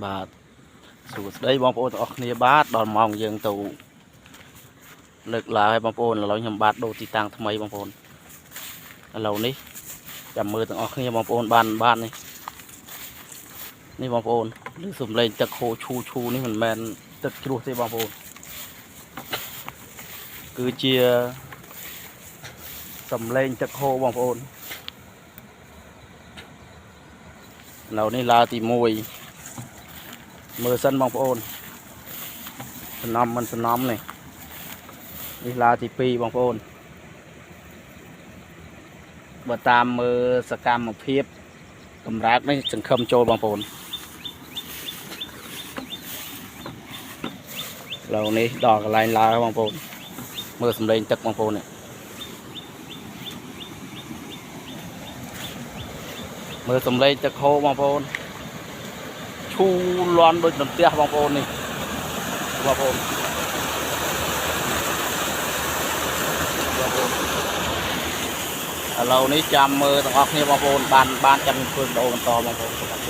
បាទសួស្តីបងប្អូនទាំងអស់គ្នាបាទដល់ម៉ោងយើងទៅលើកឡើងឲ្យបងប្អូនឥឡូវខ្ញុំបាទដូរទីតាំងថ្មីបងប្អូនឥឡូវនេះចាំមើលទាំងអស់គ្នាបងប្អូនបាននេះបងប្អូនឬសំឡេងទឹកហូរឈូនេះមិនមែនទឹកជ្រោះទេបងប្អូនគឺជាសំឡេងទឹកហូរបងប្អូនឥឡូវនេះឡើងទី1មើលសិនបងប្អូនសំណំមិនសំណំនេះឡើងទី2បងប្អូនបើតាមមើលសកម្មភាពកម្រាកនេះសង្ឃឹមចូលបងប្អូនឥឡូវនេះដល់កន្លែងឡើងបងប្អូនមើលសំឡេងទឹកបងប្អូននេះមើលសំឡេងទឹកហូរបងប្អូនឈូលាន់ដូចនឹងផ្ទះបងប្អូននេះបងប្អូនឥឡូវនេះចាំមើលទាំងអស់គ្នាបងប្អូនបានចាំធ្វើវីដេអូបន្តបងប្អូន